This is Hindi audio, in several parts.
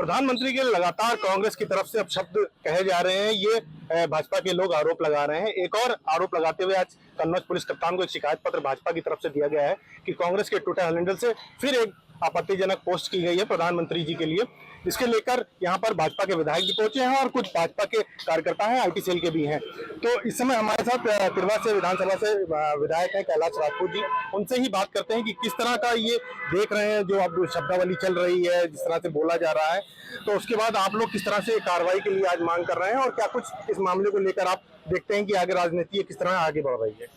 प्रधानमंत्री के लगातार कांग्रेस की तरफ से अब शब्द कहे जा रहे हैं, ये भाजपा के लोग आरोप लगा रहे हैं। एक और आरोप लगाते हुए आज कन्नौज पुलिस कप्तान को एक शिकायत पत्र भाजपा की तरफ से दिया गया है कि कांग्रेस के ट्विटर हैंडल से फिर एक आपत्तिजनक पोस्ट की गई है प्रधानमंत्री जी के लिए। इसके लेकर यहाँ पर भाजपा के विधायक भी पहुंचे हैं और कुछ भाजपा के कार्यकर्ता हैं, आईटी सेल के भी हैं। तो इस समय हमारे साथ तिरवा से विधानसभा से विधायक हैं कैलाश राजपूत जी, उनसे ही बात करते हैं कि किस तरह का ये देख रहे हैं जो अब शब्दावली चल रही है, जिस तरह से बोला जा रहा है, तो उसके बाद आप लोग किस तरह से कार्रवाई के लिए आज मांग कर रहे हैं और क्या कुछ इस मामले को लेकर आप देखते हैं कि आगे राजनीति किस तरह आगे बढ़ रही है।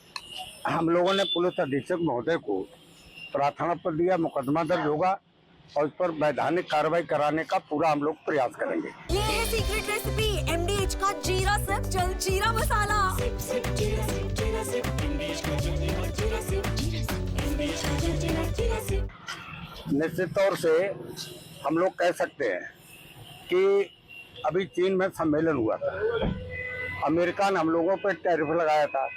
हम लोगों ने पुलिस अधीक्षक महोदय को प्रार्थना पत्र दिया, मुकदमा दर्ज होगा और इस पर वैधानिक कार्रवाई कराने का पूरा हम लोग प्रयास करेंगे। ये है सीक्रेट रेसिपी MDH का जीरा सिर्फ जल जीरा मसाला। निश्चित तौर से हम लोग कह सकते हैं कि अभी चीन में सम्मेलन हुआ था, अमेरिका ने हम लोगों पर टैरिफ लगाया था।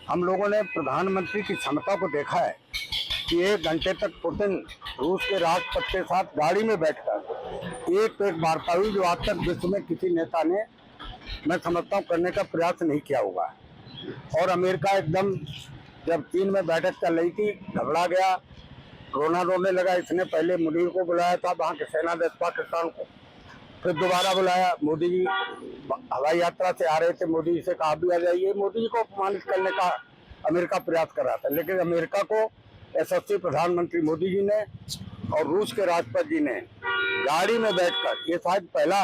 हम लोगों ने प्रधानमंत्री की क्षमता को देखा है कि 1 घंटे तक पुतिन रूस के राष्ट्रपति के साथ गाड़ी में बैठकर एक वार्ता हुई जो आज तक विश्व में किसी नेता ने, मैं समझता हूँ, करने का प्रयास नहीं किया होगा। और अमेरिका एकदम जब चीन में बैठक चल रही थी घबरा गया, रोने लगा। इसने पहले मुनीर को बुलाया था, वहाँ के सेनाध्यक्ष पाकिस्तान को, फिर दोबारा बुलाया। मोदी जी हवाई यात्रा से आ रहे थे, मोदी जी से कहा भी आ जाइए। मोदी जी को अपमानित करने का अमेरिका प्रयास कर रहा था, लेकिन अमेरिका को यशस्वी प्रधानमंत्री मोदी जी ने और रूस के राष्ट्रपति जी ने गाड़ी में बैठकर, ये शायद पहला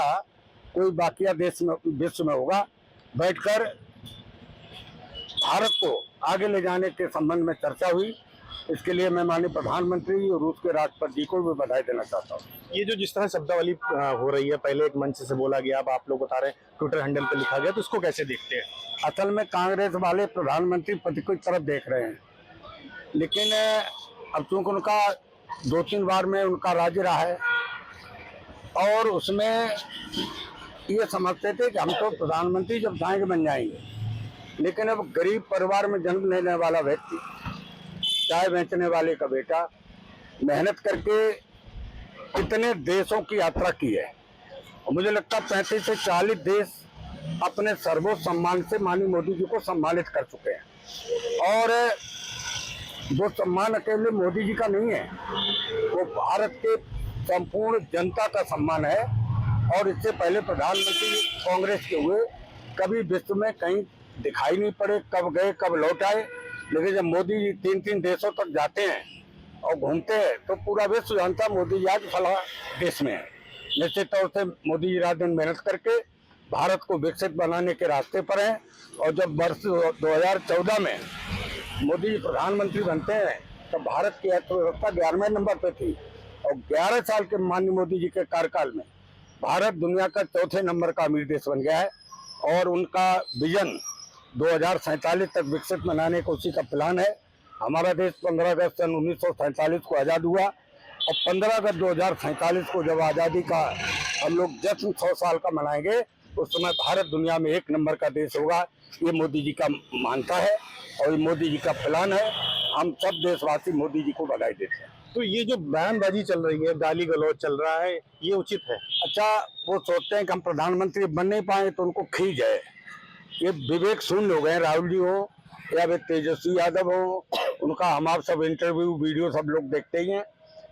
कोई बाकिया देश में विश्व में होगा, बैठकर भारत को आगे ले जाने के संबंध में चर्चा हुई। इसके लिए मैं माननीय प्रधानमंत्री और रूस के राष्ट्रपति जी को भी बधाई देना चाहता हूँ। ये जो जिस तरह शब्दावली हो रही है, पहले एक मंच से बोला गया, अब आप लोग बता रहे हैं ट्विटर हैंडल पे लिखा गया, तो इसको कैसे देखते हैं? असल में कांग्रेस वाले प्रधानमंत्री पद की तरफ देख रहे हैं, लेकिन अब चूंकि उनका 2-3 बार में उनका राज्य रहा है और उसमें ये समझते थे कि हम तो प्रधानमंत्री जब चाहेंगे बन जाएंगे, लेकिन अब गरीब परिवार में जन्म लेने वाला व्यक्ति, चाय बेचने वाले का बेटा, मेहनत करके कितने देशों की यात्रा की है और मुझे लगता है 35 से 40 देश अपने सर्वोच्च सम्मान से माननीय मोदी जी को सम्मानित कर चुके हैं। और वो सम्मान अकेले मोदी जी का नहीं है, वो भारत के संपूर्ण जनता का सम्मान है। और इससे पहले प्रधानमंत्री कांग्रेस के हुए कभी विश्व में कहीं दिखाई नहीं पड़े, कब गए कब लौट आए। लेकिन जब मोदी जी 3-3 देशों तक जाते हैं और घूमते हैं तो पूरा विश्व जानता मोदी जी आज फला देश में है। निश्चित तौर से मोदी जी रात दिन मेहनत करके भारत को विकसित बनाने के रास्ते पर हैं। और जब वर्ष 2014 में मोदी जी प्रधानमंत्री बनते हैं तो भारत की अर्थव्यवस्था 11वें नंबर पे थी और 11 साल के माननीय मोदी जी के कार्यकाल में भारत दुनिया का 4थे नंबर का अमीर देश बन गया है। और उनका विजन 2047 तक विकसित बनाने का उसी का प्लान है। हमारा देश 15 अगस्त सन 1947 को आज़ाद हुआ और 15 अगस्त 2047 को जब आज़ादी का हम लोग जश्न 100 साल का मनाएंगे, उस समय भारत दुनिया में 1 नंबर का देश होगा। ये मोदी जी का मानता है और ये मोदी जी का प्लान है। हम सब देशवासी मोदी जी को बधाई देते हैं। तो ये जो बयानबाजी चल रही है, गाली गलौज चल रहा है, ये उचित है? अच्छा, वो सोचते हैं कि हम प्रधानमंत्री बन नहीं पाए तो उनको खींच है। ये विवेक शून्य हो गए। राहुल जी हो या फिर तेजस्वी यादव हो, उनका हम आप सब इंटरव्यू वीडियो सब लोग देखते ही हैं।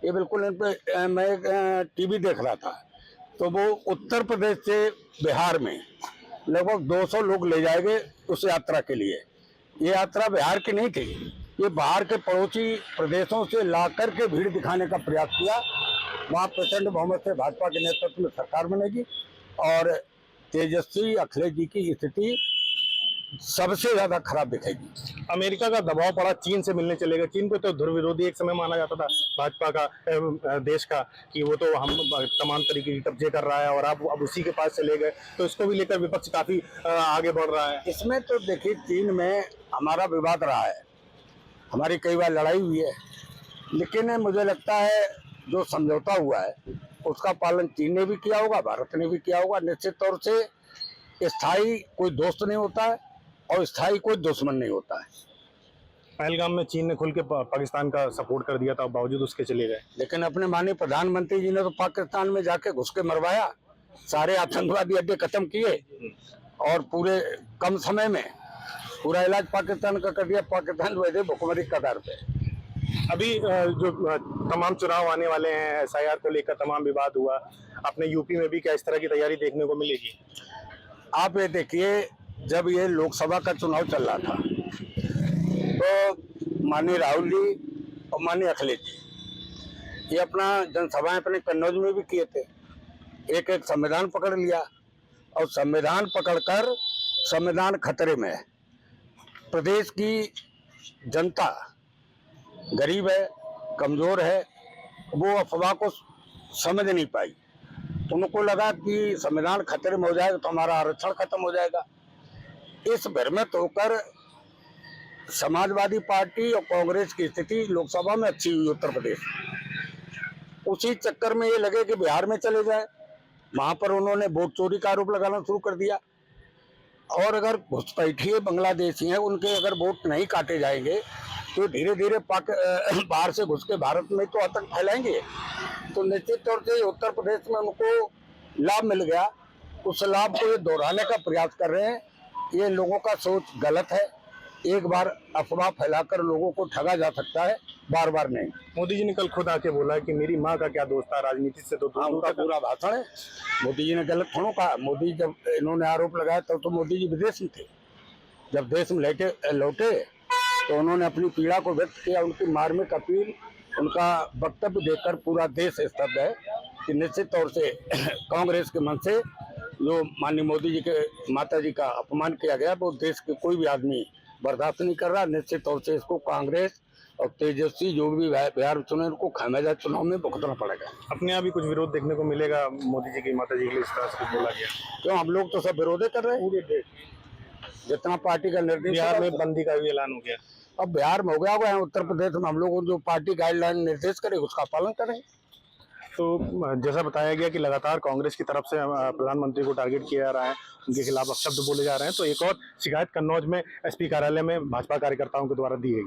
ये बिल्कुल इन पे मैं टीवी देख रहा था तो वो उत्तर प्रदेश से बिहार में लगभग 200 लोग ले जाएंगे उस यात्रा के लिए। ये यात्रा बिहार की नहीं थी, ये बाहर के पड़ोसी प्रदेशों से ला करके भीड़ दिखाने का प्रयास किया। वहाँ प्रचंड बहुमत से भाजपा के नेतृत्व में सरकार बनेगी और तेजस्वी अखिलेश जी की स्थिति सबसे ज्यादा खराब दिखेगी। अमेरिका का दबाव पड़ा, चीन से मिलने चलेगा। चीन को तो ध्रुव विरोधी एक समय माना जाता था भाजपा का, देश का, कि वो तो हम तमाम तरीके की कब्जे कर रहा है और अब उसी के पास चले गए, तो इसको भी लेकर विपक्ष काफी आगे बढ़ रहा है। इसमें तो देखिए, चीन में हमारा विवाद रहा है, हमारी कई बार लड़ाई हुई है, लेकिन मुझे लगता है जो समझौता हुआ है उसका पालन चीन ने भी किया होगा, भारत ने भी किया होगा। निश्चित तौर से स्थायी कोई दोस्त नहीं होता है और स्थायी कोई दुश्मन नहीं होता है। पहलगाम में चीन ने खुल के पाकिस्तान का सपोर्ट कर दिया था, बावजूद उसके चले गए। लेकिन अपने माननीय प्रधानमंत्री जी ने तो पाकिस्तान में जाके घुस के मरवाया, सारे आतंकवादी अड्डे खत्म किए और पूरे कम समय में पूरा इलाज पाकिस्तान का कर दिया। पाकिस्तान वैसे भुखमरी कगार पे। अभी जो तमाम चुनाव आने वाले हैं, एसआईआर को लेकर तमाम विवाद हुआ, अपने यूपी में भी क्या इस तरह की तैयारी देखने को मिलेगी? आप ये देखिए, जब ये लोकसभा का चुनाव चल रहा था तो माननीय राहुल जी और माननीय अखिलेश जी ये अपना जनसभाएं अपने कन्नौज में भी किए थे। एक एक संविधान पकड़ लिया और संविधान पकड़कर संविधान खतरे में है। प्रदेश की जनता गरीब है, कमजोर है, वो अफवाह को समझ नहीं पाई। उनको लगा कि संविधान खतरे में हो जाएगा तो हमारा आरक्षण खत्म हो जाएगा। इस भ्रमित होकर समाजवादी पार्टी और कांग्रेस की स्थिति लोकसभा में अच्छी हुई उत्तर प्रदेश। उसी चक्कर में ये लगे कि बिहार में चले जाए, वहां पर उन्होंने वोट चोरी का आरोप लगाना शुरू कर दिया। और अगर घुसपैठिए बांग्लादेशी हैं, उनके अगर वोट नहीं काटे जाएंगे तो धीरे धीरे बाहर से घुस के भारत में तो आतंक फैलाएंगे। तो निश्चित तौर से उत्तर प्रदेश में उनको लाभ मिल गया, उस लाभ को ये दोहराने का प्रयास कर रहे हैं। ये लोगों का सोच गलत है। एक बार अफवाह फैलाकर लोगों को ठगा जा सकता है, बार बार नहीं। मोदी जी ने कल खुद आके बोला कि मेरी माँ का क्या दोस्त था, राजनीति से तो दूर का पूरा भाषण है। मोदी जी ने गलत थोड़ा कहा। मोदी जब इन्होंने आरोप लगाया तब तो मोदी जी विदेश में थे। जब देश में लौटे तो उन्होंने अपनी पीड़ा को व्यक्त किया, उनकी मार्मिक अपील, उनका वक्तव्य देखकर पूरा देश स्तब्ध है कि निश्चित तौर से कांग्रेस के मन से जो माननीय मोदी जी के माता जी का अपमान किया गया वो देश के कोई भी आदमी बर्दाश्त नहीं कर रहा। निश्चित तौर से इसको कांग्रेस और तेजस्वी जो भी बिहार चुने उनको खामियाजा चुनाव में भुगतना पड़ेगा। अपने यहाँ भी कुछ विरोध देखने को मिलेगा मोदी जी की माता जी के लिए इस तरह से बोला गया? क्यों, हम लोग तो सब विरोध कर रहे हैं पूरे देश। जितना पार्टी का निर्देश, बिहार में बंदी का भी ऐलान हो गया। अब बिहार में हो गया होगा, उत्तर प्रदेश में हम लोग जो पार्टी गाइडलाइन निर्देश करे उसका पालन करें। तो जैसा बताया गया कि लगातार कांग्रेस की तरफ से प्रधानमंत्री को टारगेट किया जा रहा है, उनके खिलाफ अपशब्द बोले जा रहे हैं। तो एक और शिकायत कन्नौज में एसपी कार्यालय में भाजपा कार्यकर्ताओं के द्वारा दी गई।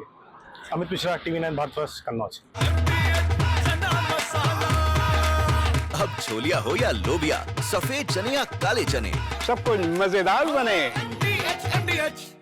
Amit Mishra, TV9 Bharat first, Kannauj. अब छोलिया हो या लोबिया, सफेद चने या काले चने, सब कुछ मजेदार बने। MDH